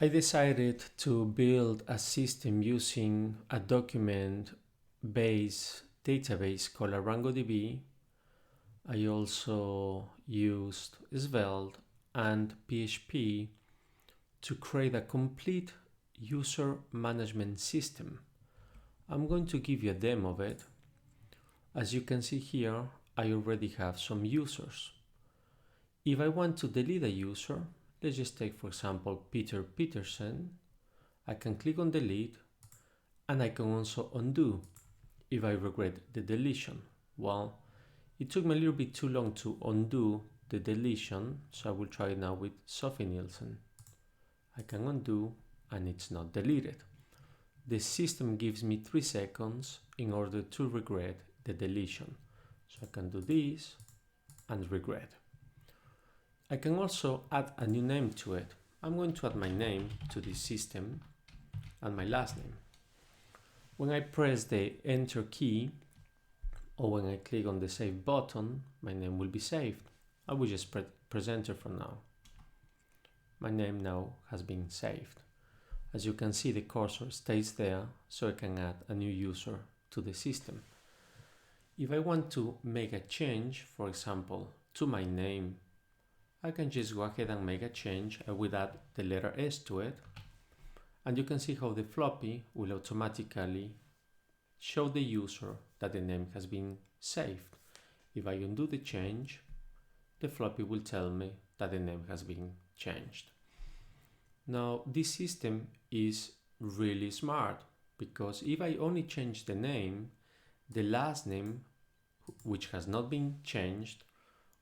I decided to build a system using a document-based database called ArangoDB. I also used Svelte and PHP to create a complete user management system. I'm going to give you a demo of it. As you can see here, I already have some users. If I want to delete a user, let's just take for example Peter Peterson. I can click on delete and I can also undo if I regret the deletion. Well, it took me a little bit too long to undo the deletion, so I will try it now with Sophie Nielsen. I can undo and it's not deleted. The system gives me 3 seconds in order to regret the deletion. So I can do this and regret. I can also add a new name to it. I'm going to add my name to this system and my last name. When I press the enter key or when I click on the save button, my name will be saved. I will just press enter for now. My name now has been saved. As you can see, the cursor stays there, so I can add a new user to the system. If I want to make a change, for example, to my name, I can just go ahead and make a change. I will add the letter S to it, and you can see how the floppy will automatically show the user that the name has been saved. If I undo the change, the floppy will tell me that the name has been changed. Now, this system is really smart because if I only change the name, the last name, which has not been changed,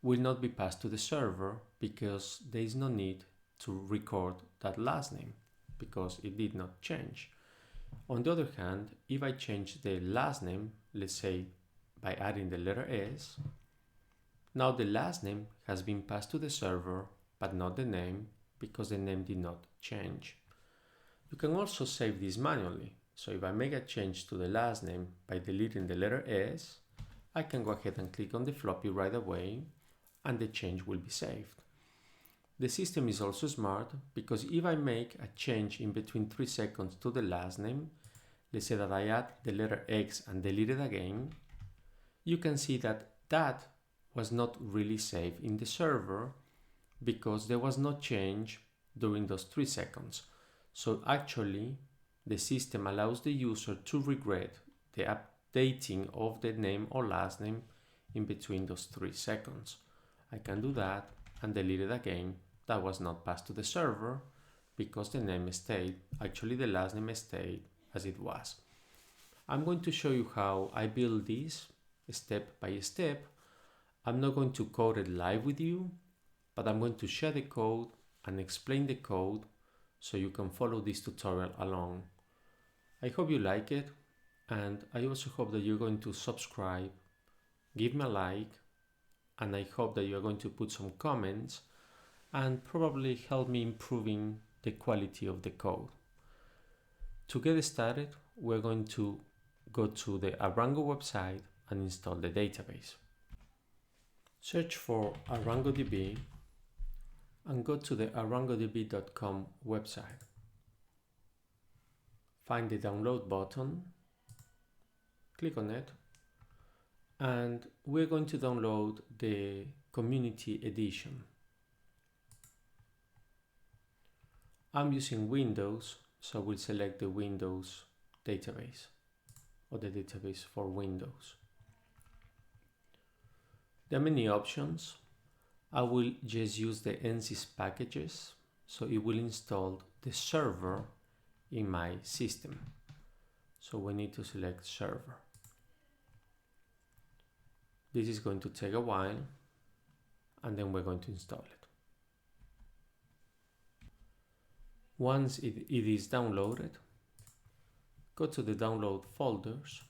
will not be passed to the server because there is no need to record that last name because it did not change. On the other hand, if I change the last name, let's say by adding the letter S, now the last name has been passed to the server, but not the name because the name did not change. You can also save this manually. So if I make a change to the last name by deleting the letter S, I can go ahead and click on the floppy right away and the change will be saved. The system is also smart because if I make a change in between 3 seconds to the last name, let's say that I add the letter X and delete it again, you can see that that was not really saved in the server because there was no change during those 3 seconds. So actually, the system allows the user to regret the updating of the name or last name in between those 3 seconds. I can do that and delete it again. That was not passed to the server because the name stayed, actually the last name stayed as it was. I'm going to show you how I build this step by step. I'm not going to code it live with you, but I'm going to share the code and explain the code so you can follow this tutorial along. I hope you like it, and I also hope that you're going to subscribe, give me a like, and I hope that you're going to put some comments and probably help me improving the quality of the code. To get started, we're going to go to the Arango website and install the database. Search for ArangoDB and go to the arangodb.com website. Find the download button, click on it, and we're going to download the community edition. I'm using Windows, so we'll select the Windows database or the database for Windows. There are many options. I will just use the NSys packages, so it will install the server in my system. So we need to select server. This is going to take a while, and then we're going to install it. Once it is downloaded, go to the download folders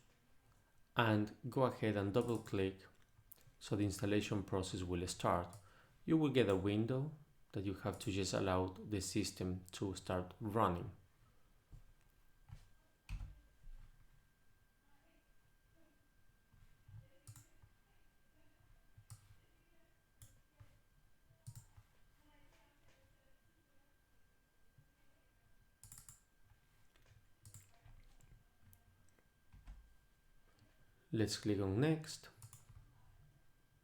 and go ahead and double click so the installation process will start. You will get a window that you have to just allow the system to start running. Let's click on next.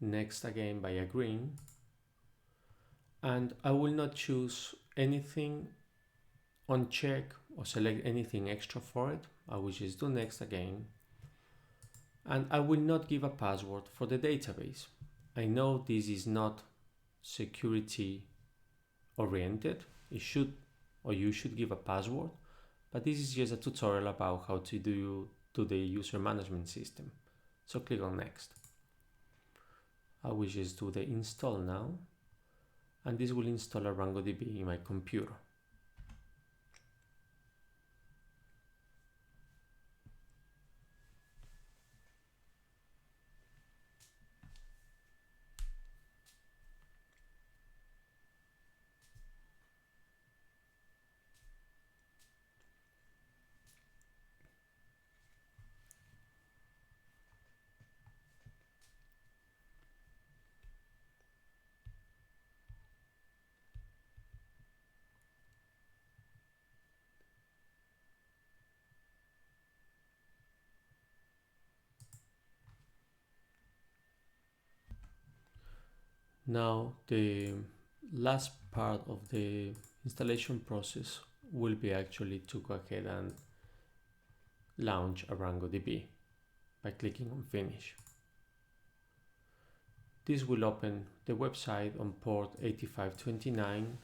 Next again by agreeing. And I will not choose anything uncheck or select anything extra for it. I will just do next again. And I will not give a password for the database. I know this is not security oriented. It should, or you should give a password, but this is just a tutorial about how to do the user management system. So click on next. I will just do the install now, and this will install a RangoDB in my computer. Now the last part of the installation process will be actually to go ahead and launch a RangoDB by clicking on finish. This will open the website on port 8529.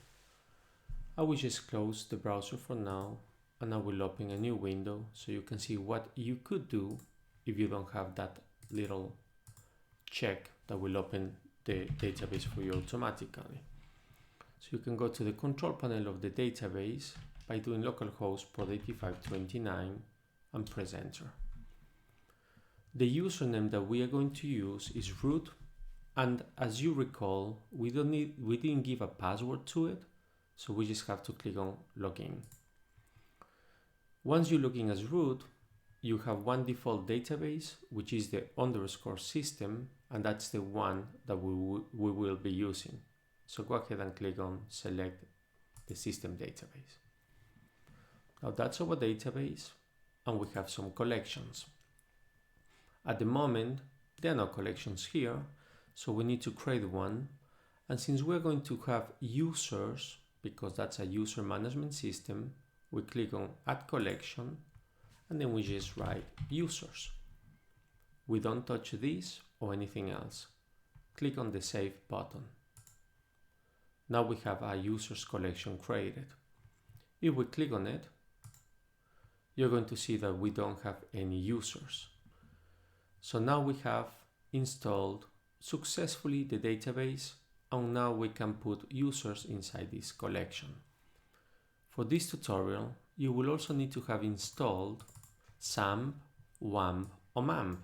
I will just close the browser for now, and I will open a new window so you can see what you could do if you don't have that little check that will open the database for you automatically. So you can go to the control panel of the database by doing localhost port 8529 and press enter. The username that we are going to use is root, and as you recall, we didn't give a password to it, so we just have to click on login. Once you log in as root, you have one default database, which is the underscore system, and that's the one that we will be using. So go ahead and click on select the system database. Now that's our database, and we have some collections. At the moment, there are no collections here, so we need to create one. And since we're going to have users, because that's a user management system, we click on add collection, and then we just write users. We don't touch this or anything else. Click on the save button. Now we have a users collection created. If we click on it, you're going to see that we don't have any users. So now we have installed successfully the database, and now we can put users inside this collection. For this tutorial, you will also need to have installed SAMP, WAMP, or MAMP,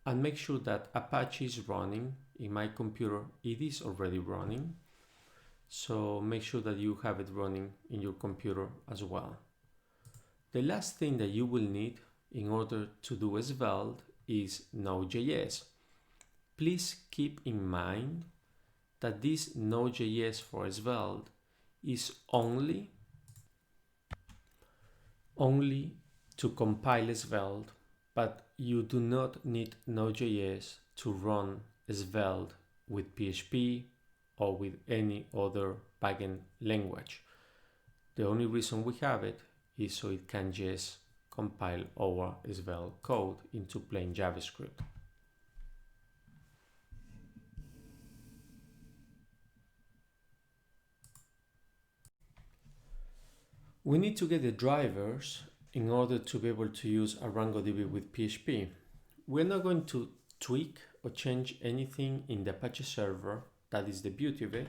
and make sure that Apache is running. In my computer, it is already running, so make sure that you have it running in your computer as well. The last thing that you will need in order to do Svelte is Node.js. Please keep in mind that this Node.js for Svelte is only to compile Svelte, but you do not need Node.js to run Svelte with PHP or with any other backend language. The only reason we have it is so it can just compile our Svelte code into plain JavaScript. We need to get the drivers in order to be able to use a RangoDB with PHP. We're not going to tweak or change anything in the Apache server. That is the beauty of it,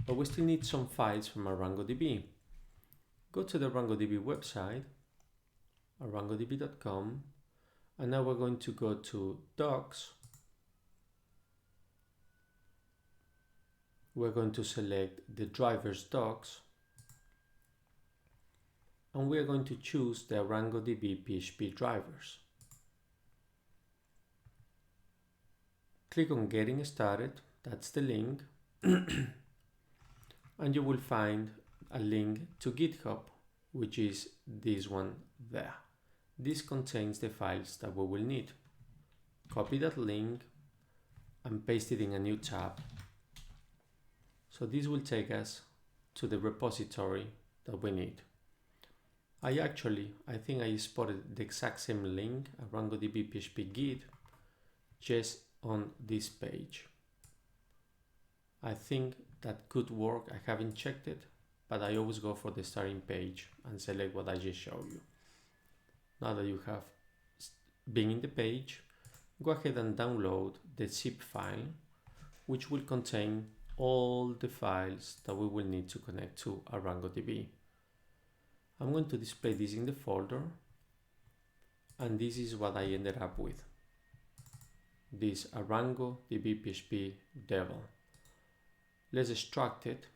but we still need some files from our RangoDB. Go to the RangoDB website, rangodb.com, and now we're going to go to docs. We're going to select the drivers docs, and we are going to choose the RangoDB PHP drivers. Click on Getting Started, that's the link, and you will find a link to GitHub, which is this one there. This contains the files that we will need. copy that link and paste it in a new tab. So this will take us to the repository that we need. I think I spotted the exact same link, a RangoDB PHP Git, just on this page. I think that could work. I haven't checked it, but I always go for the starting page and select what I just showed you. Now that you have been in the page, go ahead and download the zip file, which will contain all the files that we will need to connect to our RangoDB. I'm going to display this in the folder, and this is what I ended up with. This RangoDB PHP devel. Let's extract it.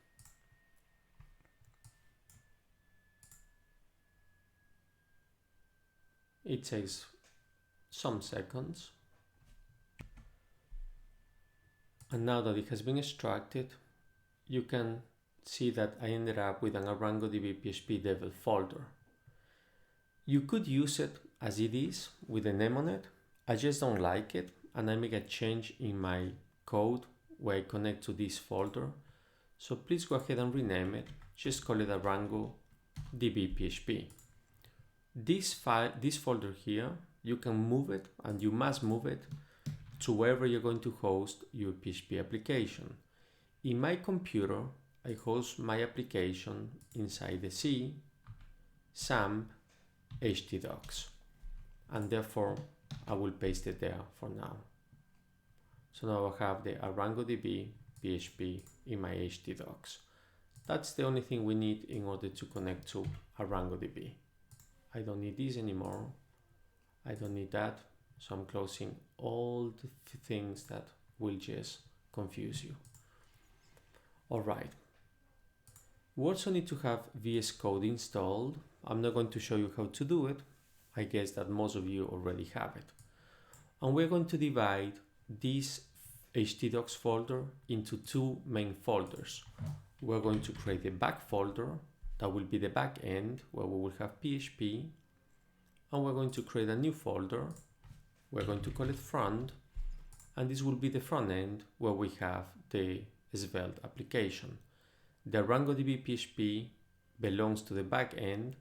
It takes some seconds. And now that it has been extracted, you can see that I ended up with an RangoDB PHP devel folder. You could use it as it is with a name on it. I just don't like it, and I make a change in my code where I connect to this folder. So please go ahead and rename it. Just call it a RangoDB PHP. This folder here, you can move it, and you must move it to wherever you're going to host your PHP application. In my computer, I host my application inside the C, SAMP, htdocs, and therefore I will paste it there for now. So now I have the RangoDB PHP in my htdocs. That's the only thing we need in order to connect to RangoDB. I don't need this anymore. I don't need that. So I'm closing all the things that will just confuse you. All right. We also need to have VS Code installed. I'm not going to show you how to do it. I guess that most of you already have it. And we're going to divide this htdocs folder into two main folders. We're going to create a back folder that will be the back end, where we will have PHP. And we're going to create a new folder. We're going to call it front. And this will be the front end, where we have the Svelte application. The RangoDB PHP belongs to the back end,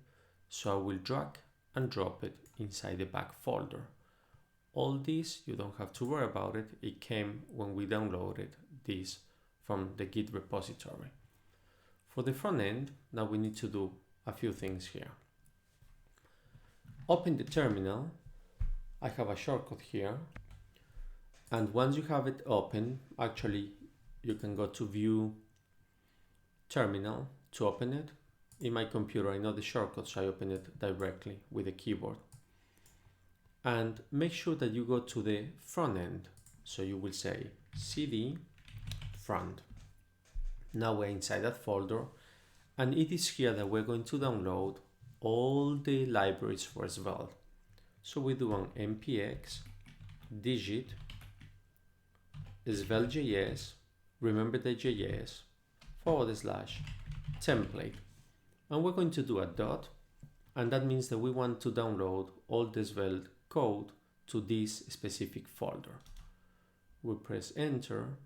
so I will drag and drop it inside the back folder. All this, you don't have to worry about it. It came when we downloaded this from the Git repository. For the front end, now we need to do a few things here. Open the terminal. I have a shortcut here. And once you have it open, actually, you can go to View Terminal to open it. In my computer, I know the shortcut, so I open it directly with the keyboard. And make sure that you go to the front end. So you will say cd front. Now we're inside that folder, and it is here that we're going to download all the libraries for Svelte. So we do an npx digit svelte.js, remember the JS, / template. And we're going to do a dot, and that means that we want to download all the Svelte code to this specific folder. We press enter,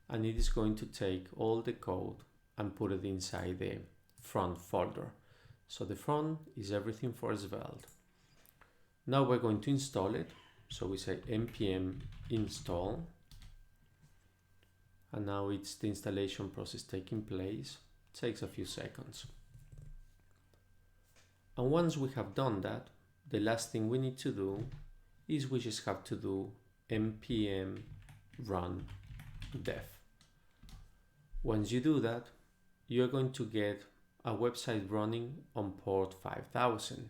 and it is going to take all the code and put it inside the front folder. So the front is everything for Svelte. Now we're going to install it. So we say npm install, and now it's the installation process taking place. It takes a few seconds. And once we have done that, the last thing we need to do is we just have to do npm run dev. Once you do that, you're going to get a website running on port 5000.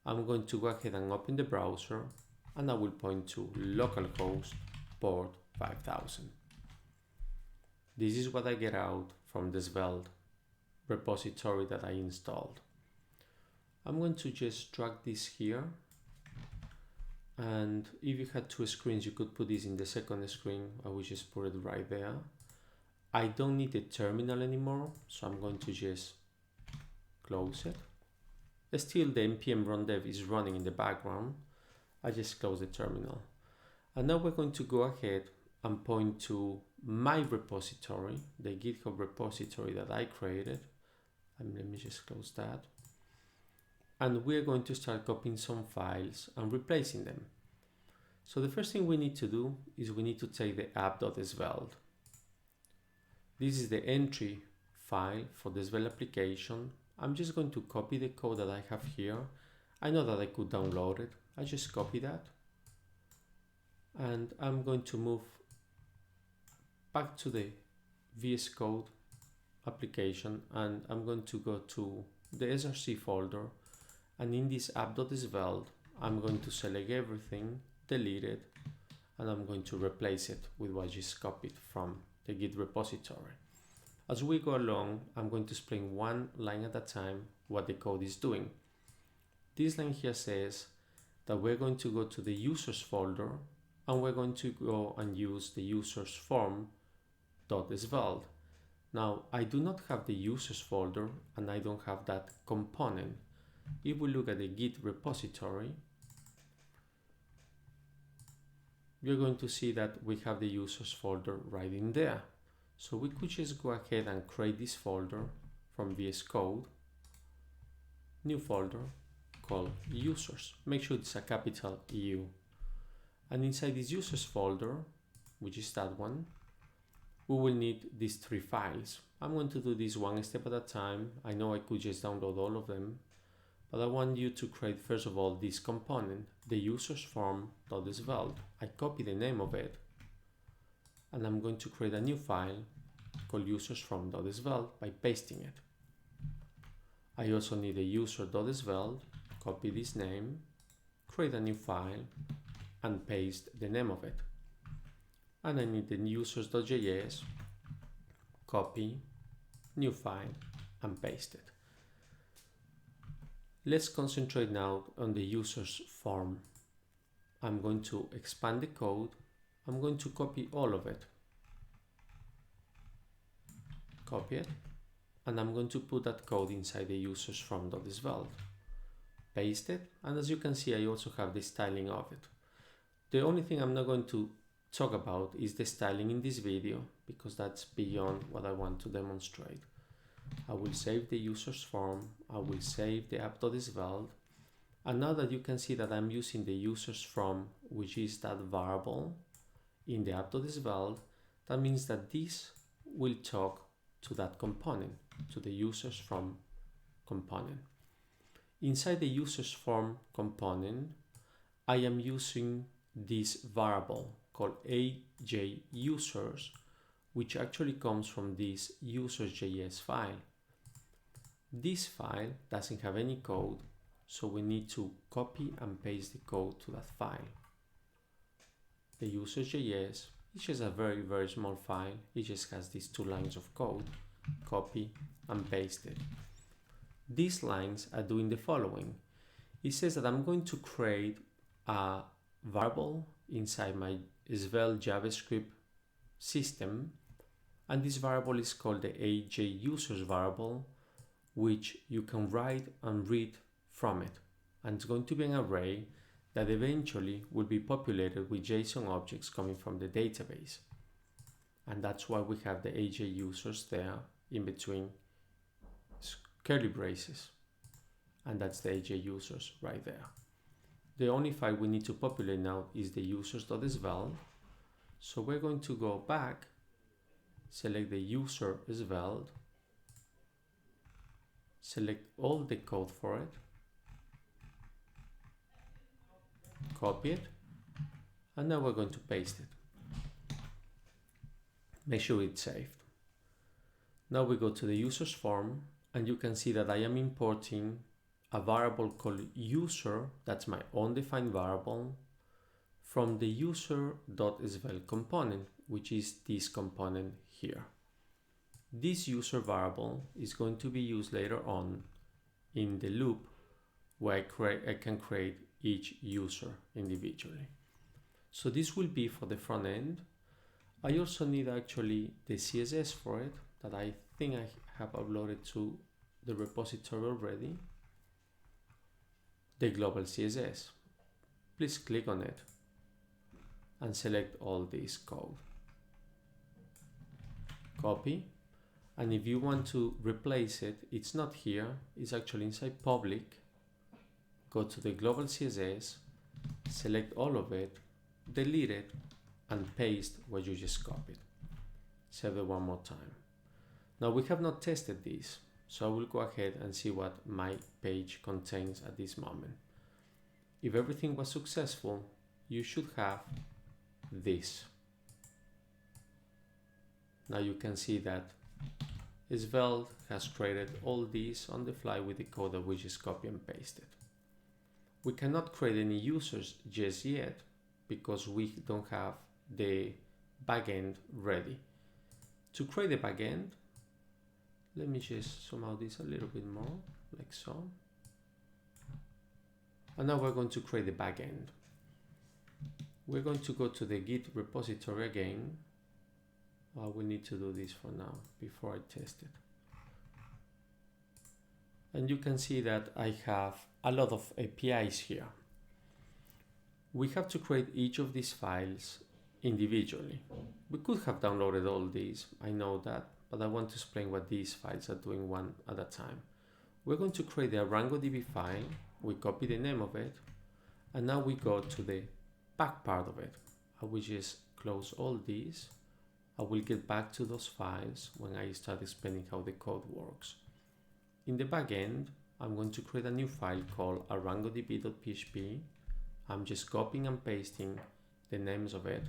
I'm going to go ahead and open the browser, and I will point to localhost port 5000. This is what I get out from the Svelte repository that I installed. I'm going to just drag this here, and if you had two screens, you could put this in the second screen. I will just put it right there. I don't need the terminal anymore, so I'm going to just close it. Still, the npm run dev is running in the background. I just close the terminal. And now we're going to go ahead and point to my repository, the GitHub repository that I created. And let me just close that. And we're going to start copying some files and replacing them. So the first thing we need to do is we need to take the app.svelte. This is the entry file for the Svelte application. I'm just going to copy the code that I have here. I know that I could download it. I just copy that. And I'm going to move back to the VS Code application, and I'm going to go to the SRC folder, and in this app.svelte I'm going to select everything, delete it, and I'm going to replace it with what I just copied from the Git repository. As we go along, I'm going to explain one line at a time what the code is doing. This line here says that we're going to go to the users folder, and we're going to go and use the users form.svelte. Now, I do not have the users folder, and I don't have that component. If we look at the Git repository, you're going to see that we have the users folder right in there. So we could just go ahead and create this folder from VS Code, new folder called users. Make sure it's a capital U. And inside this users folder, which is that one, we will need these 3 files. I'm going to do this one step at a time. I know I could just download all of them, but I want you to create first of all this component, the users form.svelte. I copy the name of it, and I'm going to create a new file called users form.svelte by pasting it. I also need a user.svelte, copy this name, create a new file, and paste the name of it. And I need the users.js, copy, new file, and paste it. Let's concentrate now on the users form. I'm going to expand the code. I'm going to copy all of it. Copy it. And I'm going to put that code inside the users form.svelte. Paste it. And as you can see, I also have the styling of it. The only thing I'm not going to talk about is the styling in this video, because that's beyond what I want to demonstrate. I will save the users form, I will save the app.svelte, and now that you can see that I'm using the users from, which is that variable in the app.svelte, that means that this will talk to that component, to the users from component. Inside the users form component, I am using this variable called AJUsers, which actually comes from this users.js file. This file doesn't have any code, so we need to copy and paste the code to that file. The users.js is just a very, very small file. It just has these 2 lines of code. Copy and paste it. These lines are doing the following. It says that I'm going to create a variable inside my Svelte JavaScript system, and this variable is called the AJUsers variable, which you can write and read from it, and it's going to be an array that eventually will be populated with JSON objects coming from the database, and that's why we have the AJUsers there in between curly braces, and that's the AJUsers right there. The only file we need to populate now is the users.svelte. So we're going to go back, select the user.svelte, select all the code for it, copy it, and now we're going to paste it. Make sure it's saved. Now we go to the users form, and you can see that I am importing a variable called user, that's my undefined variable, from the user.svelte component, which is this component here. This user variable is going to be used later on in the loop where I can create each user individually. So this will be for the front end. I also need actually the CSS for it, that I think I have uploaded to the repository already. The global CSS. Please click on it. and select all this code. Copy. And if you want to replace it, it's not here, it's actually inside public. Go to the global CSS, select all of it, delete it, and paste what you just copied. Save it one more time. Now we have not tested this, so I will go ahead and see what my page contains at this moment. If everything was successful, you should have this. Now you can see that Svelte has created all these on the fly with the code that we just copy and pasted. We cannot create any users just yet because we don't have the backend ready. To create the backend, let me just zoom out this a little bit more, like so. And now we're going to create the backend. We're going to go to the Git repository again. We need to do this for now before I test it. And you can see that I have a lot of APIs here. We have to create each of these files individually. We could have downloaded all these, I know that, but I want to explain what these files are doing one at a time. We're going to create the ArangoDB file. We copy the name of it, and now we go to the back part of it. I will just close all these. I will get back to those files when I start explaining how the code works. In the back end, I'm going to create a new file called arangodb.php. I'm just copying and pasting the names of it.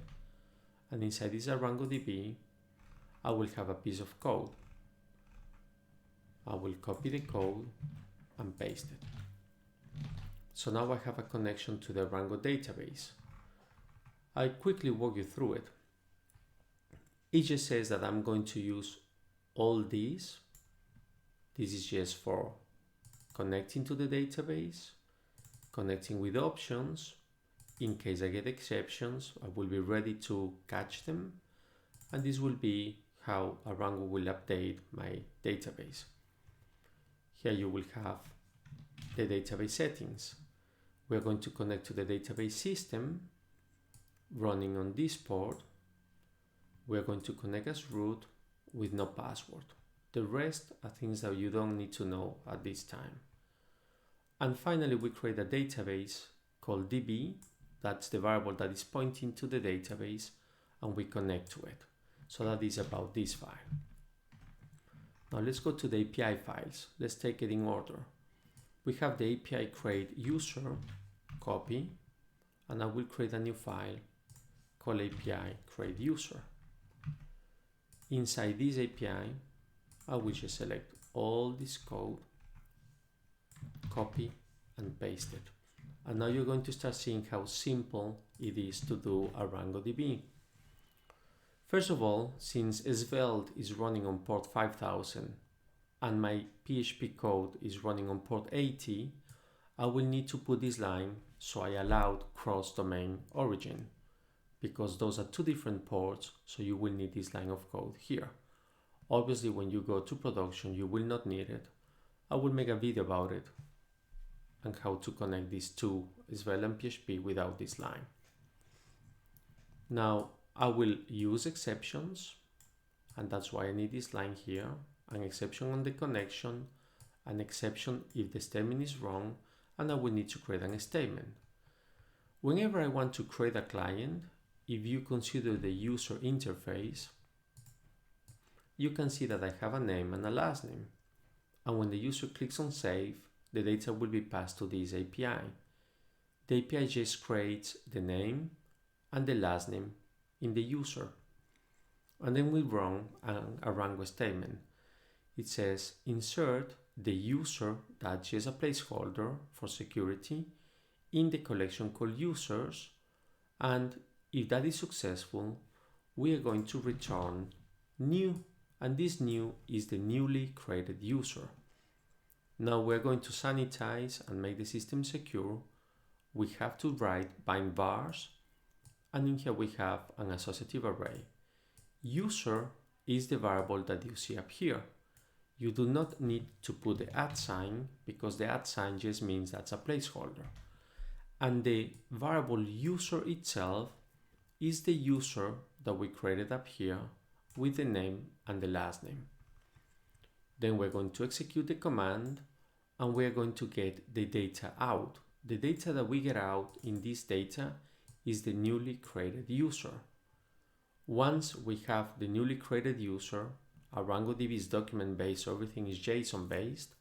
And inside this ArangoDB, I will have a piece of code. I will copy the code and paste it. So now I have a connection to the Arango database. I'll quickly walk you through it. It just says that I'm going to use all these. This is just for connecting to the database, connecting with options. In case I get exceptions, I will be ready to catch them. And this will be how Arango will update my database. Here you will have the database settings. We're going to connect to the database system running on this port. We're going to connect as root with no password. The rest are things that you don't need to know at this time. And finally, we create a database called DB. That's the variable that is pointing to the database, and we connect to it. So that is about this file. Now let's go to the API files. Let's take it in order. We have the API create user, copy, and I will create a new file called API create user. Inside this API, I will just select all this code, copy and paste it. And now you're going to start seeing how simple it is to do ArangoDB. First of all, since Svelte is running on port 5000 and my PHP code is running on port 80, I will need to put this line so I allowed cross-domain origin, because those are two different ports, so you will need this line of code here. Obviously, when you go to production, you will not need it. I will make a video about it and how to connect these two, Svelte and PHP, without this line. Now, I will use exceptions, and that's why I need this line here, an exception on the connection, an exception if the statement is wrong, and I will need to create a statement. Whenever I want to create a client, if you consider the user interface, you can see that I have a name and a last name. And when the user clicks on save, the data will be passed to this API. The API just creates the name and the last name in the user. And then we run a Arango statement. It says insert the user, that's just a placeholder for security, in the collection called users, and if that is successful, we are going to return new, and this new is the newly created user. Now we're going to sanitize and make the system secure. We have to write bind vars, and in here we have an associative array. User is the variable that you see up here. You do not need to put the @ sign, because the @ sign just means that's a placeholder. And the variable user itself is the user that we created up here with the name and the last name. Then we're going to execute the command and we're going to get the data out. The data that we get out in this data is the newly created user. Once we have the newly created user, our RangoDB is document based, so everything is JSON based.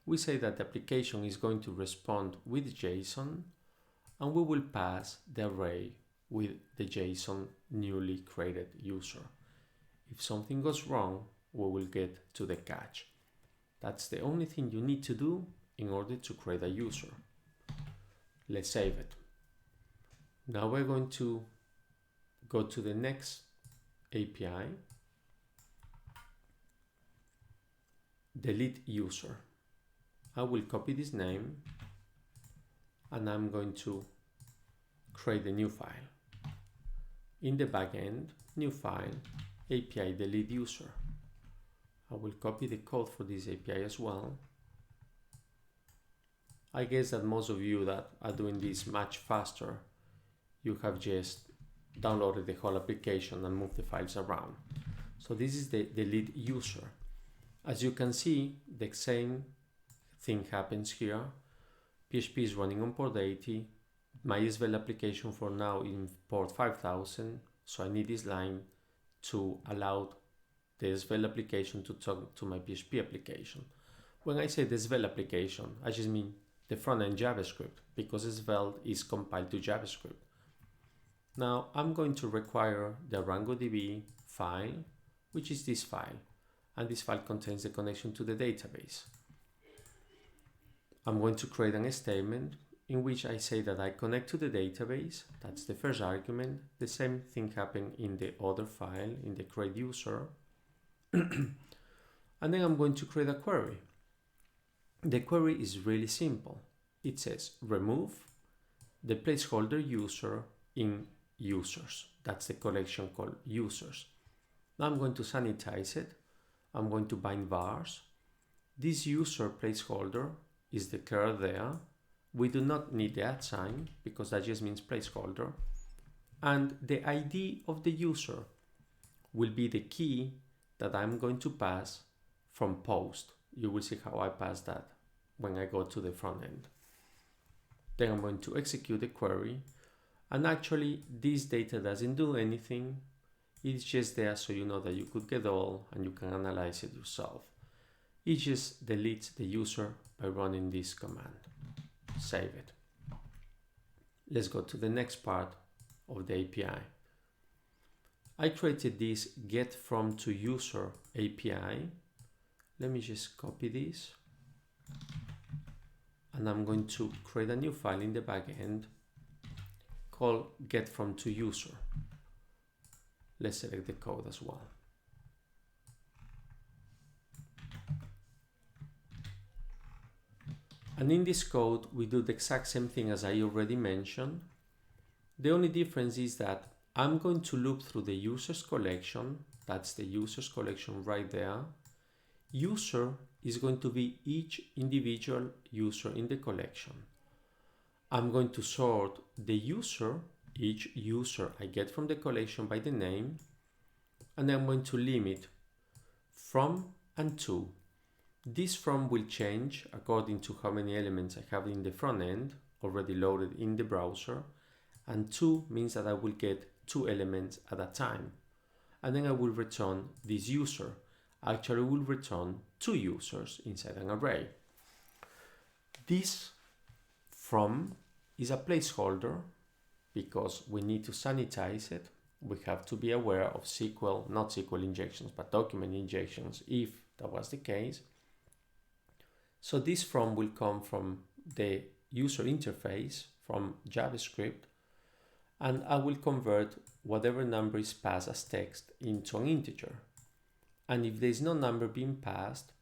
We say that the application is going to respond with JSON and we will pass the array with the JSON newly created user. If something goes wrong, we will get to the catch. That's the only thing you need to do in order to create a user. Let's save it. Now we're going to go to the next API, delete user. I will copy this name and I'm going to create a new file. In the backend, new file, API delete user. I will copy the code for this API as well. I guess that most of you that are doing this much faster, you have just downloaded the whole application and moved the files around. So this is the delete user. As you can see, the same thing happens here. PHP is running on port 80. My Svelte application for now in port 5000. So I need this line to allow the Svelte application to talk to my PHP application. When I say the Svelte application, I just mean the front-end JavaScript, because Svelte is compiled to JavaScript. Now I'm going to require the RangoDB file, which is this file, and this file contains the connection to the database. I'm going to create a statement in which I say that I connect to the database. That's the first argument. The same thing happened in the other file, in the create user. And then I'm going to create a query. The query is really simple. It says remove the placeholder user in users. That's the collection called users. Now I'm going to sanitize it. I'm going to bind vars. This user placeholder is declared there. We do not need the @ sign because that just means placeholder. And the ID of the user will be the key that I'm going to pass from post. You will see how I pass that when I go to the front end. Then I'm going to execute the query. And actually this data doesn't do anything. It's just there so you know that you could get all and you can analyze it yourself. It just deletes the user by running this command. Save it. Let's go to the next part of the API. I created this get from to user API. Let me just copy this. And I'm going to create a new file in the backend called get from to user. Let's select the code as well. And in this code, we do the exact same thing as I already mentioned. The only difference is that I'm going to loop through the users collection. That's the users collection right there. User is going to be each individual user in the collection. I'm going to sort the user, each user I get from the collection by the name, and I'm going to limit from and to. This from will change according to how many elements I have in the front end already loaded in the browser, and to means that I will get 2 elements at a time. And then I will return this user. Actually, will return 2 users inside an array. This from is a placeholder because we need to sanitize it. We have to be aware of SQL, not SQL injections, but document injections if that was the case. So this from will come from the user interface from JavaScript, and I will convert whatever number is passed as text into an integer. And if there is no number being passed,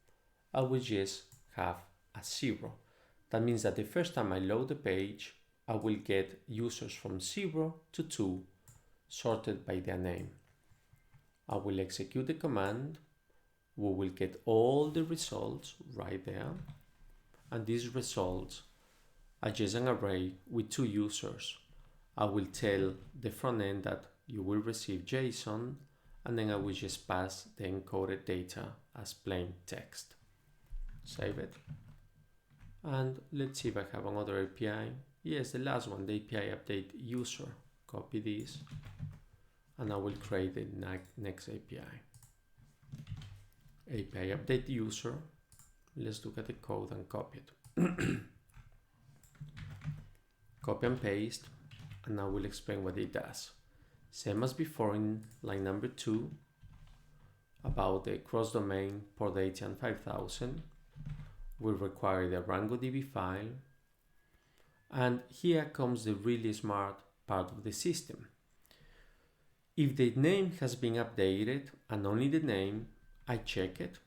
I will just have a 0. That means that the first time I load the page, I will get users from 0 to 2 sorted by their name. I will execute the command. We will get all the results right there. And these results are just an array with 2 users. I will tell the front end that you will receive JSON, and then I will just pass the encoded data as plain text. Save it. And let's see if I have another API. Yes, the last one, the API update user. Copy this, and I will create the next API. API update user. Let's look at the code and copy it. Copy and paste, and I will explain what it does. Same as before in line number 2 about the cross-domain port 80 and 5000. We require the RangoDB file, and here comes the really smart part of the system. If the name has been updated, and only the name, I check it,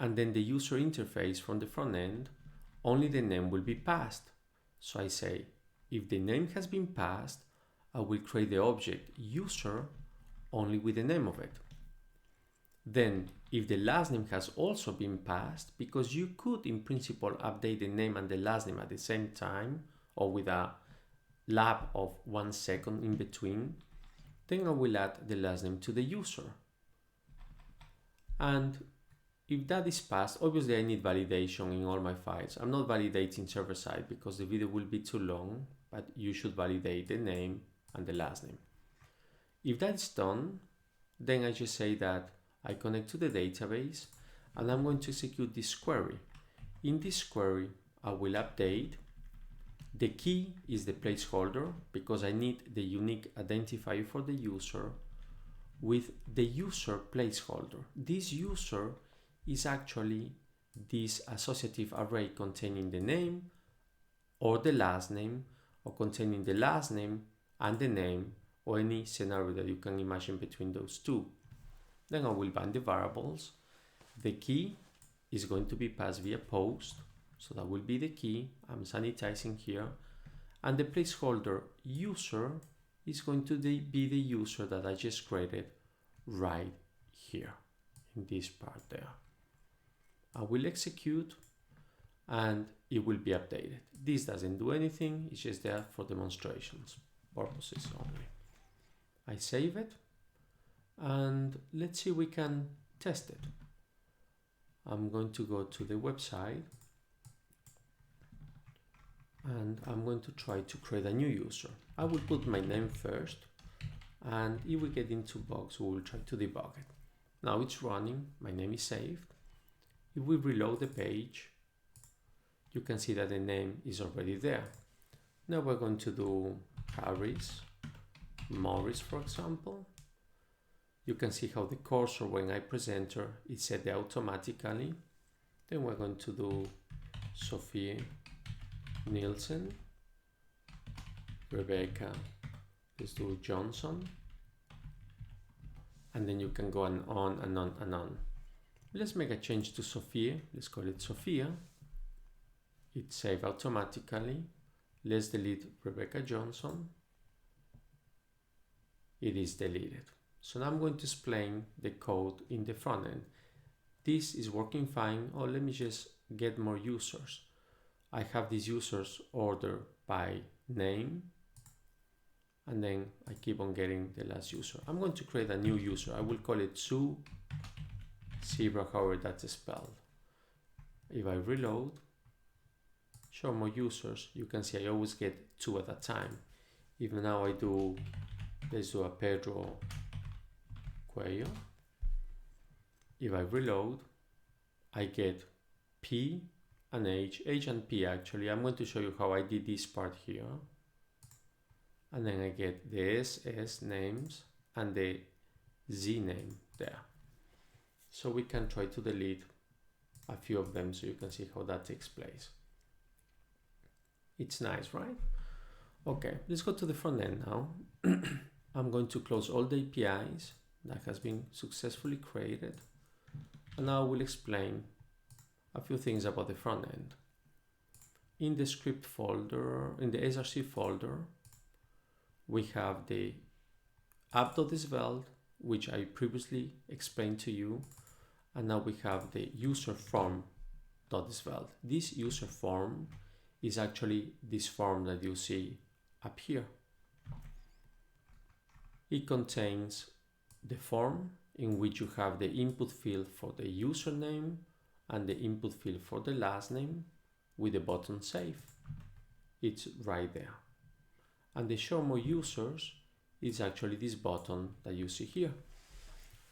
and then the user interface from the front end, only the name will be passed. So I say, if the name has been passed, I will create the object user only with the name of it. Then, if the last name has also been passed, because you could in principle update the name and the last name at the same time, or with a lag of 1 second in between, then I will add the last name to the user. And if that is passed, obviously I need validation in all my files. I'm not validating server side because the video will be too long, but you should validate the name and the last name. If that's done, then I just say that I connect to the database, and I'm going to execute this query. In this query, I will update. The key is the placeholder because I need the unique identifier for the user with the user placeholder. This user is actually this associative array containing the name or the last name, or containing the last name and the name, or any scenario that you can imagine between those two. Then I will bind the variables. The key is going to be passed via post, so that will be the key. I'm sanitizing here. And the placeholder user is going to be the user that I just created right here in this part there. I will execute and it will be updated. This doesn't do anything, it's just there for demonstrations purposes only. I save it, and let's see if we can test it. I'm going to go to the website, and I'm going to try to create a new user. I will put my name first, and if we get into bugs, we will try to debug it. Now it's running, my name is saved. If we reload the page, you can see that the name is already there. Now we're going to do Harris, Morris, for example. You can see how the cursor, when I press enter, it set there automatically. Then we're going to do Sophie, Nielsen, Rebecca, let's do Johnson, and then you can go on and on and on. Let's make a change to Sophia. Let's call it Sophia. It's saved automatically. Let's delete Rebecca Johnson. It is deleted. So now I'm going to explain the code in the front end. This is working fine. Oh, let me just get more users. I have these users ordered by name, and then I keep on getting the last user. I'm going to create a new user. I will call it Sue Zebra, however that's spelled. If I reload, show more users, you can see I always get 2 at a time. Even now I do, let's do a Pedro Cuello. If I reload, I get P and H and P actually. I'm going to show you how I did this part here. And then I get the SS names and the Z name there. So we can try to delete a few of them so you can see how that takes place. It's nice, right? Okay, let's go to the front end now. I'm going to close all the APIs that has been successfully created. And now I will explain a few things about the front end. In the script folder, in the SRC folder, we have the app.svelte, which I previously explained to you. And now we have the user form.svelte. This user form is actually this form that you see up here. It contains the form in which you have the input field for the username and the input field for the last name with the button save. It's right there. And the show more users is actually this button that you see here.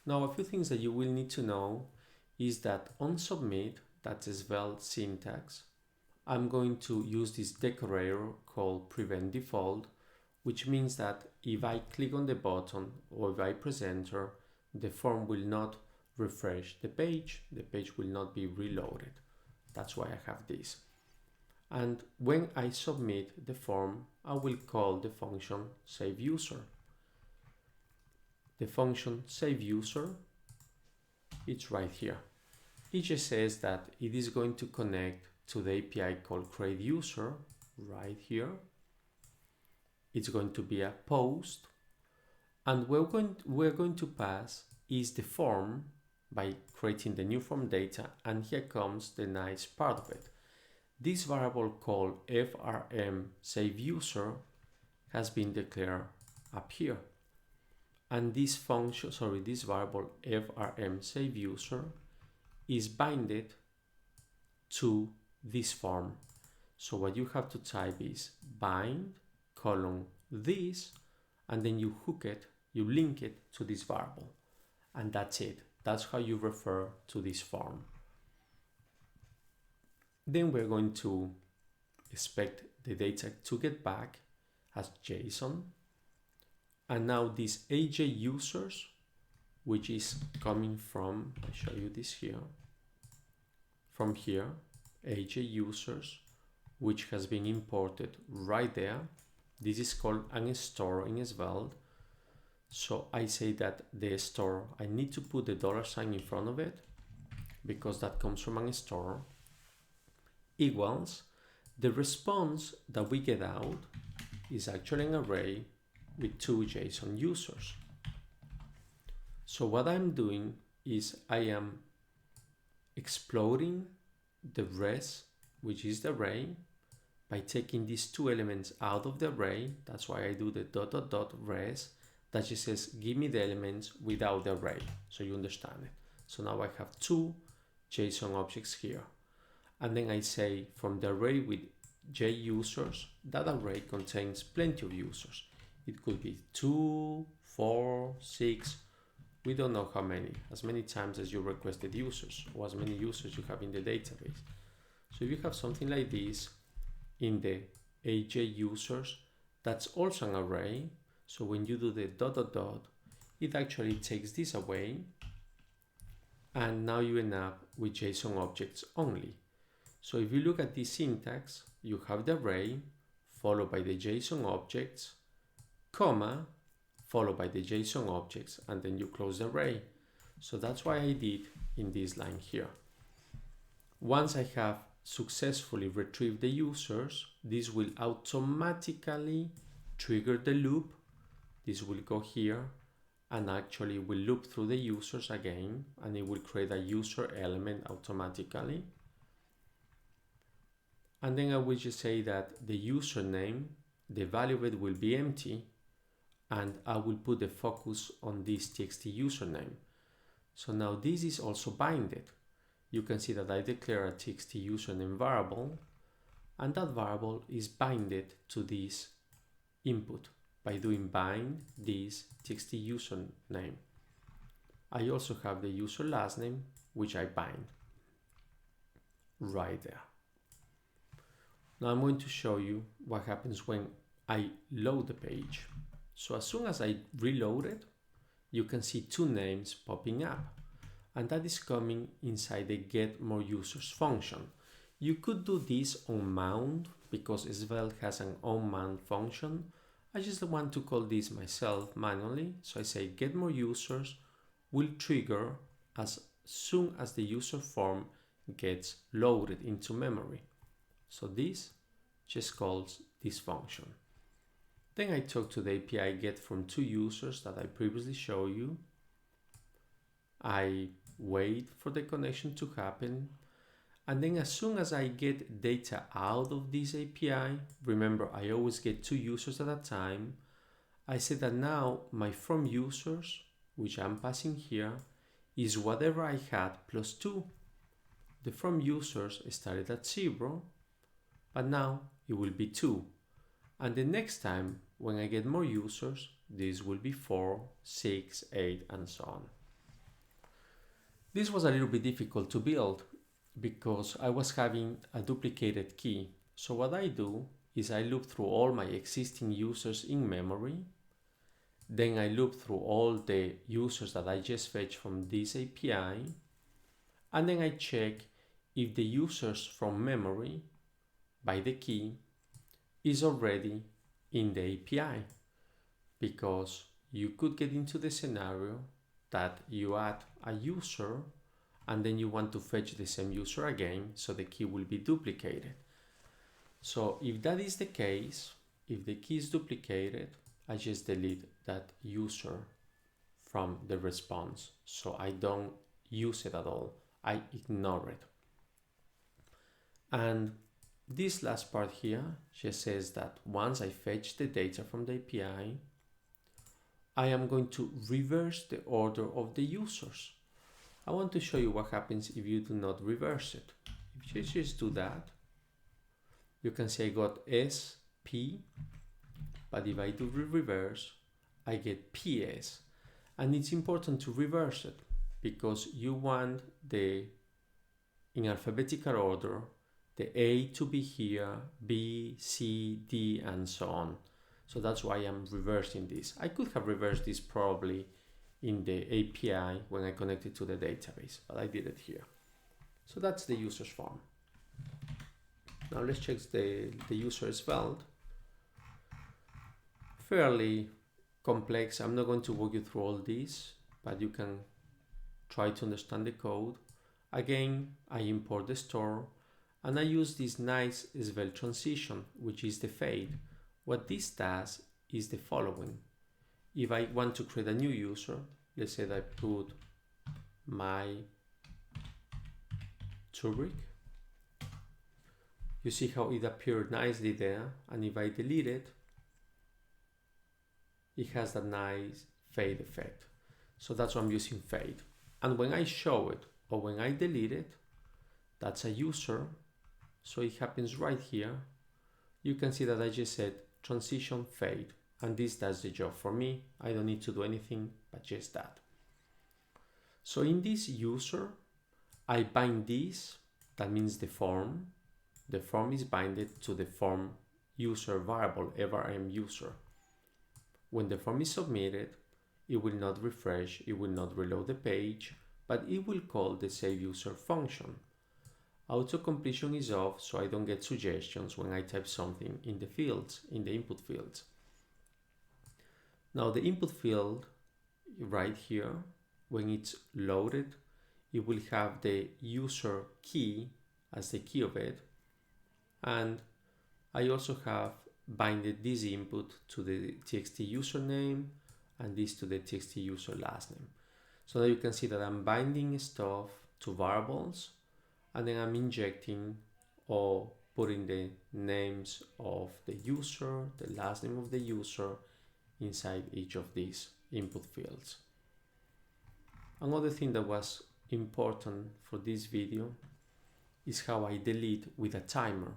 Now, a few things that you will need to know is that on submit, that's a Svelte syntax, I'm going to use this decorator called prevent default, which means that if I click on the button or if I press enter, the form will not refresh the page will not be reloaded. That's why I have this. And when I submit the form, I will call the function save user. The function save user, it's right here. It just says that it is going to connect to the API called create user right here. It's going to be a post, and we're going to pass is the form by creating the new form data, and here comes the nice part of it. This variable called frm save user has been declared up here, and this function, this variable frm save user is binded to this form. So what you have to type is bind colon this, and then you hook it, you link it to this variable, and that's it. That's how you refer to this form. Then we're going to expect the data to get back as JSON. And now these AJ users, which is coming from, I'll show you this here, from here, AJ users, which has been imported right there. This is called an store in Svelte. So I say that the store, I need to put the $sign in front of it because that comes from a store, equals the response that we get out is actually an array with 2 JSON users. So what I'm doing is I am exploding the res, which is the array, by taking these 2 elements out of the array. That's why I do the ... res that just says give me the elements without the array, so you understand it. So now I have 2 JSON objects here, and then I say from the array with J users, that array contains plenty of users. It could be 2, 4, 6, we don't know how many, as many times as you requested users or as many users you have in the database. So if you have something like this in the AJ users, that's also an array. So when you do the ... it actually takes this away, and now you end up with JSON objects only. So if you look at this syntax, you have the array followed by the JSON objects, comma, followed by the JSON objects, and then you close the array. So that's why I did in this line here. Once I have successfully retrieved the users, this will automatically trigger the loop. This will go here and actually will loop through the users again, and it will create a user element automatically. And then I will just say that the username, the value of it will be empty, and I will put the focus on this txt username. So now this is also binded. You can see that I declare a txt username variable, and that variable is binded to this input by doing bind this txt username. I also have the user last name, which I bind right there. Now I'm going to show you what happens when I load the page. So as soon as I reload it, you can see 2 names popping up, and that is coming inside the get more users function. You could do this on mount because Svelte has an on mount function. I just want to call this myself manually. So I say get more users will trigger as soon as the user form gets loaded into memory. So this just calls this function. Then I talk to the API get from 2 users that I previously showed you. I wait for the connection to happen. And then as soon as I get data out of this API, remember I always get 2 users at a time, I say that now my from users, which I'm passing here, is whatever I had plus 2. The from users started at 0, but now it will be 2. And the next time, when I get more users, this will be 4, 6, 8, and so on. This was a little bit difficult to build because I was having a duplicated key. So what I do is I loop through all my existing users in memory. Then I loop through all the users that I just fetched from this API. And then I check if the users from memory by the key is already in the API, because you could get into the scenario that you add a user and then you want to fetch the same user again, so the key will be duplicated. So if that is the case, if the key is duplicated, I just delete that user from the response, so I don't use it at all. I ignore it. And this last part here just says that once I fetch the data from the API, I am going to reverse the order of the users. I want to show you what happens if you do not reverse it. If you just do that, you can see I got SP, but if I do reverse, I get PS. And it's important to reverse it because you want in alphabetical order, the A to be here, B, C, D, and so on. So that's why I'm reversing this. I could have reversed this probably in the API when I connected to the database, but I did it here. So that's the user's form. Now let's check the user Svelte. Fairly complex. I'm not going to walk you through all this, but you can try to understand the code. Again, I import the store and I use this nice Svelte transition, which is the fade. What this does is the following. If I want to create a new user, let's say that I put my Turbic. You see how it appeared nicely there, and if I delete it, it has that nice fade effect. So that's why I'm using fade. And when I show it or when I delete it, that's a user. So it happens right here. You can see that I just said transition fade, and this does the job for me. I don't need to do anything but just that. So in this user, I bind this, that means the form. The form is binded to the form user variable, ever_m user. When the form is submitted, it will not refresh, it will not reload the page, but it will call the save user function. Auto completion is off, so I don't get suggestions when I type something in the fields, in the input fields. Now the input field right here, when it's loaded, it will have the user key as the key of it. And I also have binded this input to the txt username and this to the txt user last name. So that you can see that I'm binding stuff to variables, and then I'm injecting or putting the names of the user, the last name of the user inside each of these input fields. Another thing that was important for this video is how I delete with a timer,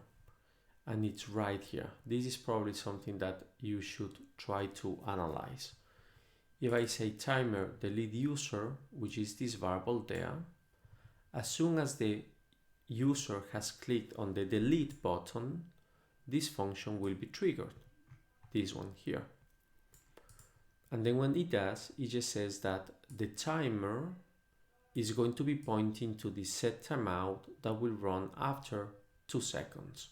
and it's right here. This is probably something that you should try to analyze. If I say timer delete user, which is this variable there, as soon as the user has clicked on the delete button, this function will be triggered, this one here. And then when it does, it just says that the timer is going to be pointing to the set timeout that will run after 2 seconds.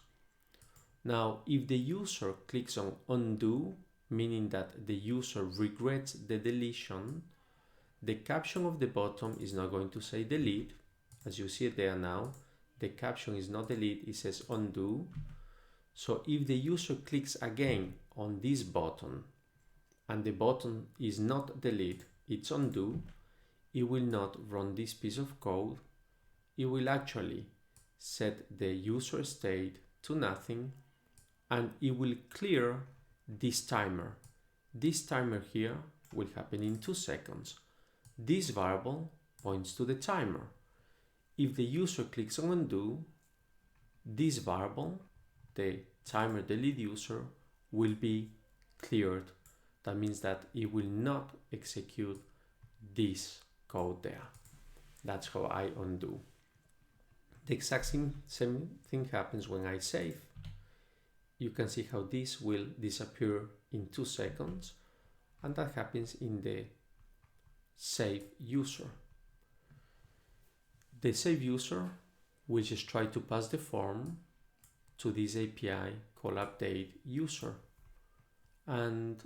Now, if the user clicks on undo, meaning that the user regrets the deletion, the caption of the bottom is not going to say delete. As you see it there now, the caption is not delete, it says undo. So if the user clicks again on this button and the button is not delete, it's undo, it will not run this piece of code. It will actually set the user state to nothing, and it will clear this timer. this timer here will happen in 2 seconds. This variable points to the timer. If the user clicks on undo, this variable, the timer delete user, will be cleared. That means that it will not execute this code there. That's how I undo. The exact same thing happens when I save. You can see how this will disappear in 2 seconds, and that happens in the save user. The save user will just try to pass the form to this API called update user, and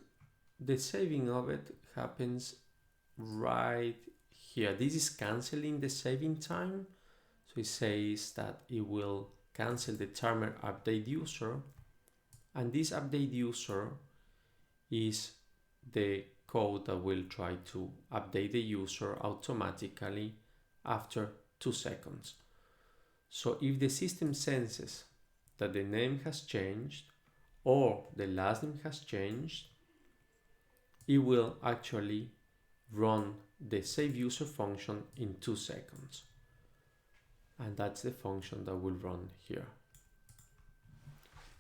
the saving of it happens right here. This is canceling the saving time, so it says that it will cancel the timer update user, and this update user is the code that will try to update the user automatically after 2 seconds. So if the system senses that the name has changed or the last name has changed, it will actually run the save user function in 2 seconds. And that's the function that will run here.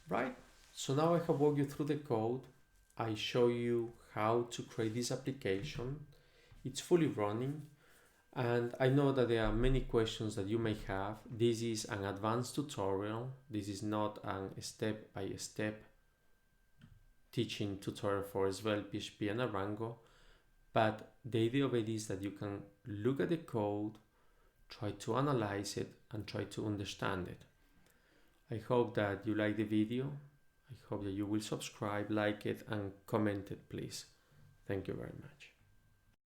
Right? So now I have walked you through the code. I show you how to create this application. It's fully running. And I know that there are many questions that you may have. This is an advanced tutorial. This is not a step-by-step teaching tutorial for Svelte, PHP, and Rango. But the idea of it is that you can look at the code, try to analyze it, and try to understand it. I hope that you like the video. I hope that you will subscribe, like it, and comment it, please. Thank you very much.